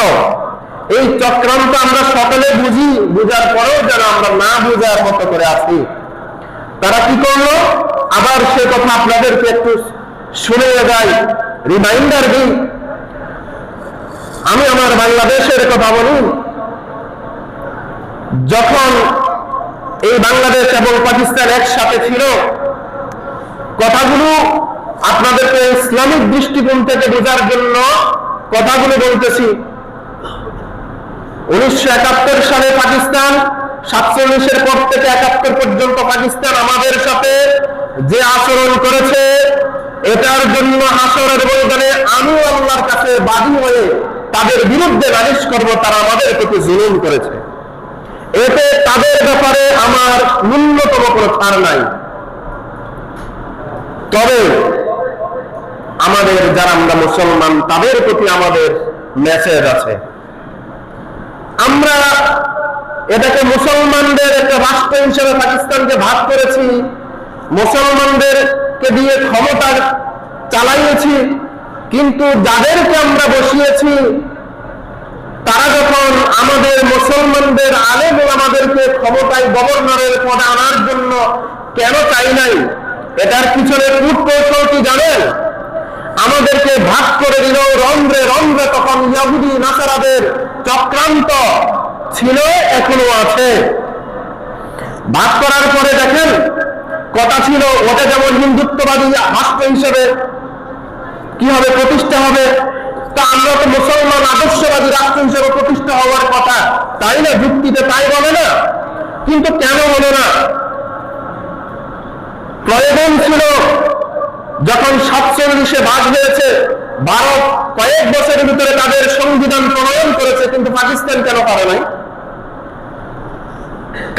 এই চক্রান্ত আমরা সকলে বুঝি, বুঝার পরেও যেন আমরা না বুঝার মতো করে আছি। তারা কি করলো, আবার সে কথা আপনাদেরকে একটু শুনে যায়, রিমাইন্ডার দিই। আমি আমার বাংলাদেশের কথা বলি, যখন এই বাংলাদেশ এবং পাকিস্তান একসাথে ছিল, কথাগুলো আপনাদেরকে ইসলামিক দৃষ্টিকোণ থেকে বোঝার জন্য কথাগুলো বলতেছি। 1971 সালে পাকিস্তান, 47-এর পর থেকে 71 পর্যন্ত পাকিস্তান আমাদের সাথে যে আচরণ করেছে, এটার জন্য হাসরের ময়দানে আমি আল্লাহর কাছে বাদী হয়ে তাদের বিরুদ্ধে নালিশ করব, তারা আমাদের প্রতি জুলুম করেছে। এতে তাদের ব্যাপারে আমার ন্যূনতম কোনো ছাড় নাই। তবে আমাদের যারা আমরা মুসলমান, তাদের প্রতি আমাদের মেসেজ আছে। আমরা এটাকে মুসলমানদের একটা রাষ্ট্র হিসেবে পাকিস্তানকে ভাগ করেছি, মুসলমানদেরকে দিয়ে ক্ষমতা চালাইয়েছি, কিন্তু যাদেরকে আমরা বসিয়েছি তারা যখন আমাদের মুসলমানদের আলেম আমাদেরকে ক্ষমতায় গভর্নরের পদে আনার জন্য কেন চাই নাই, এটার পিছনে কূটকৌশল কি জানেন? আমাদেরকে ভাগ করে দিল রন্ধ্রে রন্ধ্রে, তখন ইহুদি নাসারাদের চক্রান্ত ছিল, এখনো আছে। ভাগ করার পরে দেখেন, কথা ছিল ওটা যেমন হিন্দুত্ববাদী রাষ্ট্র হিসেবে কিভাবে প্রতিষ্ঠা হবে, তা আমরা তো মুসলমান আদর্শবাদী রাষ্ট্র হিসেবে প্রতিষ্ঠা হওয়ার কথা, তাই না? যুক্তিতে তাই বলে না, কিন্তু কেন হলো না? প্রয়োজন ছিল যখন 47-এ ভাগ হয়েছে, ভারত কয়েক বছরের ভিতরে তাদের সংবিধান প্রণয়ন করেছে, কিন্তু পাকিস্তান কেন পারে নাই?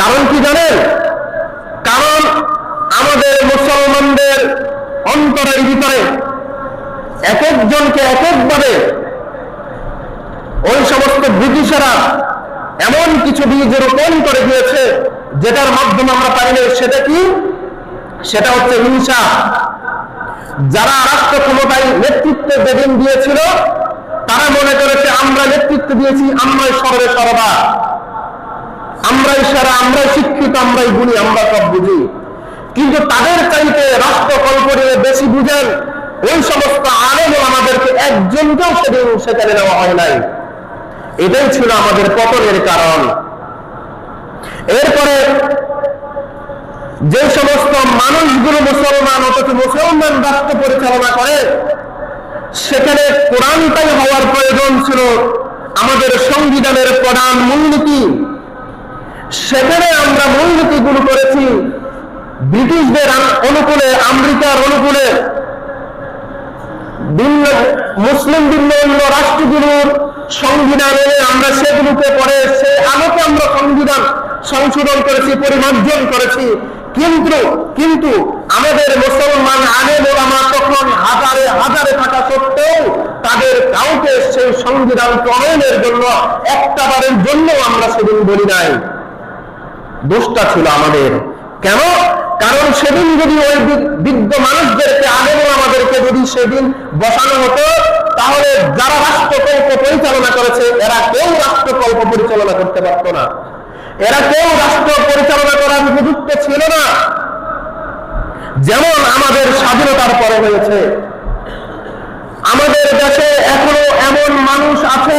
কারণ কি জানেন? কারণ আমাদের মুসলমানদের অন্তরের ভিতরে এক একজনকে এক একভাবে ওই সমস্ত ব্রিটিশেরা এমন কিছু বীজ রোপণ করে দিয়েছে, যেটার মাধ্যমে আমরা পারি না। সেটা কি? সেটা হচ্ছে হিংসা। যারা রাষ্ট্র ক্ষমতায় নেতৃত্ব যেদিন দিয়েছিল, তারা মনে করেছে আমরা নেতৃত্ব দিয়েছি, আমরাই সর্বে সর্বা, আমরাই সেরা, আমরাই শিক্ষিত, আমরাই গুণী, আমরা সব বুঝি। কিন্তু তাদের চাইতে রাষ্ট্র কল্পনীয় বেশি বুঝেন ওই সমস্ত আলেম আমাদেরকে একজনকেও সেদিন সেখানে নেওয়া হয় নাই। এটাই ছিল আমাদের পতনের কারণ। এরপরে যে সমস্ত মানুষগুলো মুসলমান অথচ মুসলমান রাষ্ট্র পরিচালনা করে, সেখানে কোরআনটাই হওয়ার প্রয়োজন ছিল আমাদের সংবিধানের প্রধান মূলনীতি। সেখানে আমরা মূলনীতিগুলো করেছি ব্রিটিশদের অনুকূলে, আমেরিকার অনুকূলে, ভিন্ন মুসলিম ভিন্ন অন্য রাষ্ট্রগুলোর সংবিধান এনে আমরা সেগুলোকে পরে সে আলোকে আমরা সংবিধান সংশোধন করেছি, পরিমার্জন করেছি। কিন্তু আমাদের মুসলমান আলেম ওলামা তখন হাজারে হাজারে থাকা সত্ত্বেও তাদের কাউকে সেই সংবিধান প্রণয়নের জন্য একটাবারের জন্য আমরা সেদিন বলি নাই। দোষটা ছিল আমাদের। কেন? কারণ সেদিন যদি ওই বৃদ্ধ মানুষদেরকে, আলেম ওলামাদেরকে যদি সেদিন বসানো হতো, তাহলে যারা রাষ্ট্রকল্প পরিচালনা করেছে এরা কেউ রাষ্ট্রকল্প পরিচালনা করতে পারত না, এরা কেউ রাষ্ট্র পরিচালনা করার উপযুক্ত ছিল না। যেমন আমাদের স্বাধীনতার পরে হয়েছে, আমাদের দেশে এখনো এমন মানুষ আছে,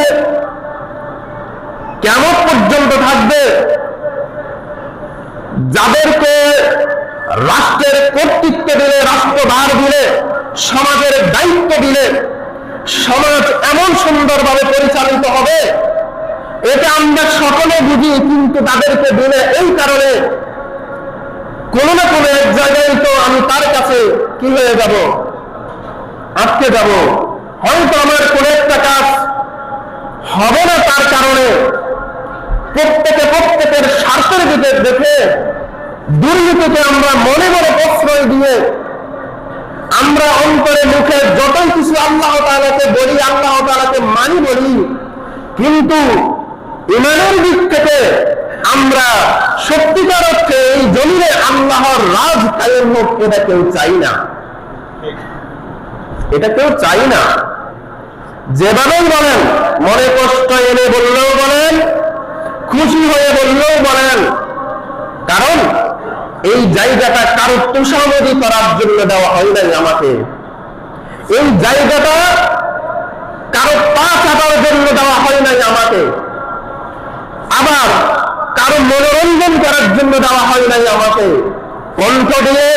কিয়ামত পর্যন্ত থাকবে, যাদেরকে রাষ্ট্রের কর্তৃত্ব দিলে, রাষ্ট্রভার দিলে, সমাজের দায়িত্ব দিলে সমাজ এমন সুন্দরভাবে পরিচালিত হবে, এটা আমরা সকলে বুঝি। কিন্তু তাদেরকে দিলে এই কারণে কোনো না কোনো এক জায়গায় তো আমি তার কাছে কি হয়ে যাব, আটকে যাব। হয়তো আমার কোনো একটা কাজ হবে না, তার কারণে প্রত্যেকের স্বার্থের দিকে দেখে দুর্নীতিকে আমরা মনে মনে প্রশ্রয় দিয়ে আমরা অন্তরে মুখে যতই কিছু আল্লাহ তাআলাকে বলি, আল্লাহ তাআলাকে মানি বলি, কিন্তু ইমানের দিক থেকে আমরা সত্যিকার অর্থে এই জমিনে আল্লাহর রাজ কায়েম হোক এটা কেউ চাই না, এটা কেউ চাই না। যেভাবেই বলেন, মনে কষ্ট এনে বললেও বলেন, খুশি হয়ে বললেও বলেন, কারণ এই জায়গাটা কারো তোষামোদি করার জন্য দেওয়া হয় নাই আমাকে, এই জায়গাটা কারো পা চাপার জন্য দেওয়া হয় নাই আমাকে, আবার কারো মনোরঞ্জন করার জন্য দেওয়া হয় নাই আমাকে। কণ্ঠ দিয়ে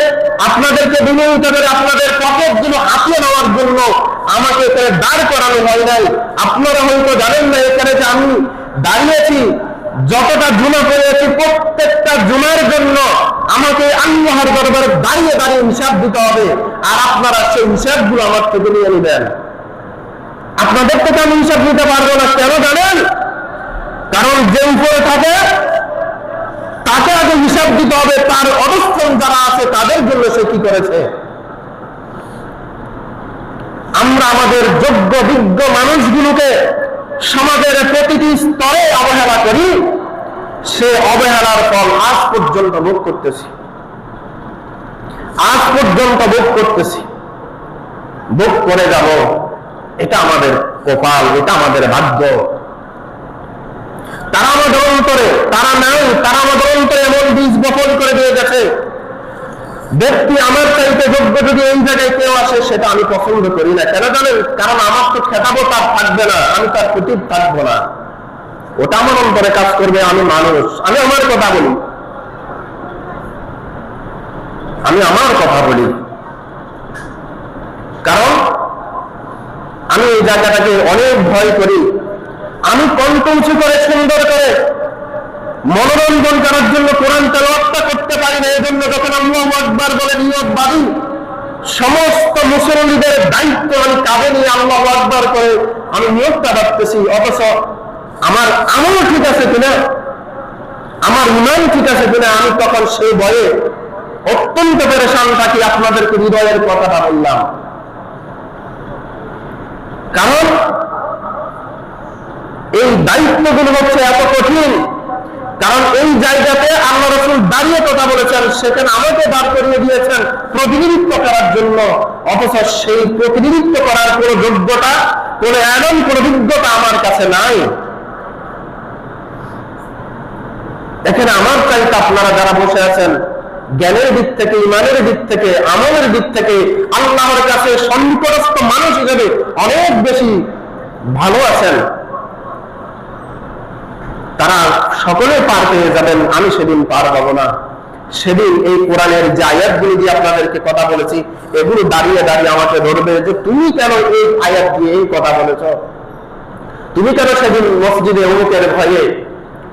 আপনাদেরকে বিনোদিত করে আপনাদের পকেটগুলো হাতিয়ে নেওয়ার জন্য আমাকে এখানে দাঁড় করানো হয় নাই। আপনারা হয়তো জানেন না, এখানে যে আমি দাঁড়িয়েছি, যতটা জুমা করেছি, প্রত্যেকটা জুমার জন্য আমাকে আল্লাহর দরবারে দাঁড়িয়ে দাঁড়িয়ে হিসাব দিতে হবে। আর আপনারা সেই হিসাবগুলো আমার থেকে নিয়ে নেবেন। আপনাদের থেকে আমি হিসাব নিতে পারবো না। কেন জানেন? কারণ যে উপরে থাকে তাকে আগে হিসাব দিতে হবে, তার অবস্থান যারা আছে তাদের জন্য সে কি করেছে। আমরা আমাদের যোগ্য বিজ্ঞ মানুষগুলোকে সমাজের প্রতিটি স্তরে অবহেলা করি, সে অবহেলার ফল আজ পর্যন্ত ভোগ করতেছি, আজ পর্যন্ত ভোগ করতেছি, ভোগ করে যাব। এটা আমাদের কপাল, এটা আমাদের ভাগ্য। তারা আমাদের অন্তরে, তারা নাই, তারা আমাদের অন্তরে এমন বীজ বপন করে দিয়ে গেছে। ব্যক্তি আমার চাইতে যোগ্য যদি এই জায়গায় কেউ আসে, সেটা আমি পছন্দ করি না। কেন জানেন? কারণ আমার তো খেতাবো তার থাকবে না, আমি তার প্রতি থাকবো না, ওটা আমার অন্তরে কাজ করবে। আমি মানুষ, আমি আমার কথা বলি, আমি আমার কথা বলি, কারণ আমি এই জায়গাটাকে অনেক ভয় করি। আমি কণ্ঠ উঁচু করে সুন্দর করে মনোরঞ্জন করার জন্য কোরআন তেলাওয়াত করতে পারি না। এজন্য যখন আল্লাহু আকবার বলে নিয়ত বাঁধি, সমস্ত মুসল্লিদের দায়িত্ব আমি কাঁধে নিয়ে আল্লাহু আকবার করে আমি নিয়তটা বাঁধতেছি, অথচ আমার আমল ঠিক আছে কিনা, আমার ইমান ঠিক আছে কিনা, আমি তখন সেই ভয়ে অত্যন্ত পেরেশান থাকি। আপনাদেরকে হৃদয়ের কথাটা বললাম, কারণ এই দায়িত্বগুলো হচ্ছে এত কঠিন। কারণ এই জায়গাতে আল্লাহ রাসূল দাঁড়িয়ে কথা বলেছেন, সেখানে আমাকে দাঁড় করিয়ে দিয়েছেন প্রতিনিধিত্ব করার জন্য, অথচ সেই প্রতিনিধিত্ব করার কোন যোগ্যতা, কোন এমন কোন অভিজ্ঞতা আমার কাছে নাই। এখানে আমার চাইতে আপনারা যারা বসে আছেন, জ্ঞানের দিক থেকে, ইমানের দিক থেকে, আমলের দিক থেকে আল্লাহর কাছে সন্নিকটস্থ মানুষ হিসেবে অনেক বেশি ভালো আছেন। তারা সকলে পার পেয়ে যাবেন, আমি সেদিন পার পাবো না। সেদিন এই কোরআনের যে আয়াতগুলি দিয়ে আপনাদেরকে কথা বলেছি, এগুলো দাঁড়িয়ে দাঁড়িয়ে আমাকে ধরবে যে তুমি কেন এই আয়াত দিয়ে এই কথা বলেছ, তুমি কেন সেদিন মসজিদে অমুকের ভয়ে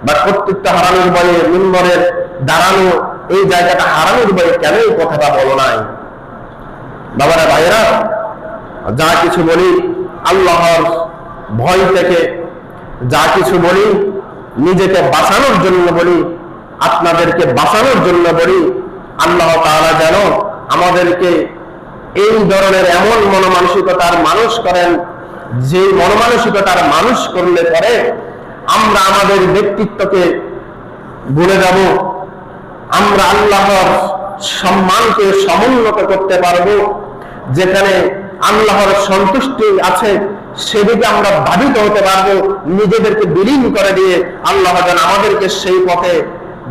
বা কর্তৃত্ব হারানোর ভয়ে, মিম্বরের দাঁড়ানো এই জায়গাটা হারানোর ভয়ে কেন এই কথাটা বলো নাই। বাবারা ভাইয়েরা, যা কিছু বলি আল্লাহর ভয় থেকে, যা কিছু বলি নিজেকে বাঁচানোর জন্য বলি, আপনাদেরকে বাঁচানোর জন্য বলি। আল্লাহ তাআলা যেন আমাদেরকে এই ধরনের এমন মনোমানসিকতার মানুষ করেন, যে মনোমানসিকতার মানুষ করলে পরে আমরা আমাদের ব্যক্তিত্বকে ভুলে যাব, আমরা আল্লাহর সম্মানকে সমুন্নত করতে পারবো। যেখানে আল্লাহর সন্তুষ্টি আছে সেদিকে আমরা বাধিত হতে পারবো। নিজেদেরকে বিলীন করে দিয়ে আল্লাহ যেন আমাদেরকে সেই পথে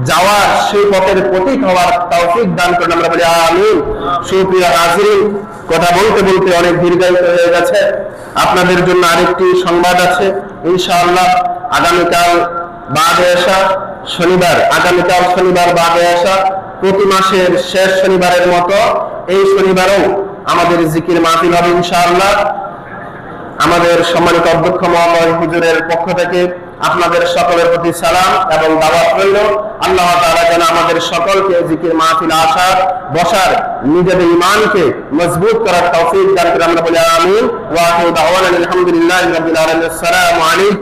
যাওয়ার, সেই পথের প্রতীক হওয়ার তৌফিক দান করেন, আমরা বলি আমিন। সুপ্রিয় হাজিরিন, কথা বলতে বলতে অনেক দীর্ঘায়িত হয়ে গেছে। আপনাদের জন্য আরেকটি সংবাদ আছে। ইনশাআল্লাহ আগামীকাল বাদে আসা শনিবার, আগামীকাল শনিবার বাদে আসা প্রতি মাসের শেষ শনিবারের মতো এই শনিবারও আমাদের জিকির মাহফিল হবে ইনশাআল্লাহ। আমাদের সম্মানিত অধ্যক্ষ মহোদয় হুজুরের পক্ষ থেকে আপনাদের সকলের প্রতি সালাম এবং দাওয়াত রইল। আল্লাহ তাআলা যেন আমাদের সকলকে জিকির মাহফিল আসার, বসার, নিজেদের ঈমানকে মজবুত করার তৌফিক দান করেন, আমরা বলি আমিন। ওয়া আখিরু দাওয়ানা আলহামদুলিল্লাহি রাব্বিল আলামিন। আসসালামু আলাইকুম।